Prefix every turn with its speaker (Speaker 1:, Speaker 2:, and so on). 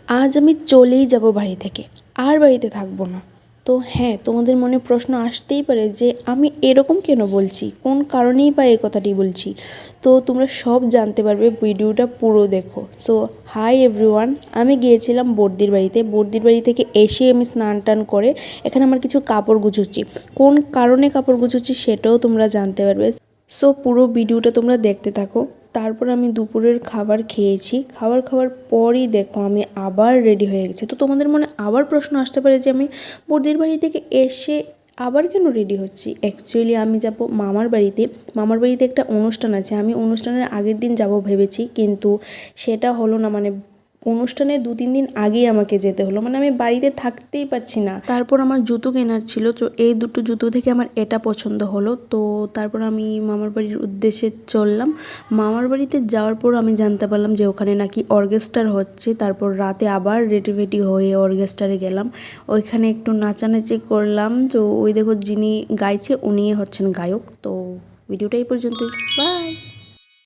Speaker 1: আজ আমি চলেই যাব বাড়ি থেকে, আর বাড়িতে থাকবো না। তো হ্যাঁ, তোমাদের মনে প্রশ্ন আসতেই পারে যে আমি এরকম কেন বলছি, কোন কারণেই বা এই কথাটি বলছি। তো তোমরা সব জানতে পারবে, ভিডিওটা পুরো দেখো। সো হাই এভরিওয়ান, আমি গিয়েছিলাম বড়দির বাড়িতে। বড়দির বাড়ি থেকে এসে আমি স্নান টান করে এখানে আমার কিছু কাপড় গুছোচ্ছি। কোন কারণে কাপড় গুছোচ্ছি সেটাও তোমরা জানতে পারবে। সো পুরো ভিডিওটা তোমরা দেখতে থাকো। তারপর আমি দুপুরের খাবার খেয়েছি। খাওয়ার পরই দেখো আমি আবার রেডি হয়ে গেছি। তো তোমাদের মনে আবার প্রশ্ন আসতে পারে যে আমি বড়দির বাড়ি থেকে এসে আবার কেন রেডি হচ্ছি। অ্যাকচুয়ালি আমি যাব মামার বাড়িতে। মামার বাড়িতে একটা অনুষ্ঠান আছে। আমি অনুষ্ঠানের আগের দিন যাব ভেবেছি, কিন্তু সেটা হলো না। মানে অনুষ্ঠানের 2-3 দিন আগেই আমাকে যেতে হলো। মানে আমি বাড়িতে থাকতেই পারছি না। তারপর আমার জুতো কেনার ছিল, তো এই দুটো জুতো থেকে আমার এটা পছন্দ হলো। তো তারপর আমি মামার বাড়ির উদ্দেশ্যে চললাম। মামার বাড়িতে যাওয়ার পর আমি জানতে পারলাম যে ওখানে নাকি অর্কেস্ট্রা হচ্ছে। তারপর রাতে আবার রেডি ফেডি হয়ে অর্কেস্ট্রারে গেলাম। ওইখানে একটু নাচানাচি করলাম। তো ওই দেখো যিনি গাইছে উনি হচ্ছেন গায়ক। তো ভিডিওটা এই পর্যন্তই। বাই।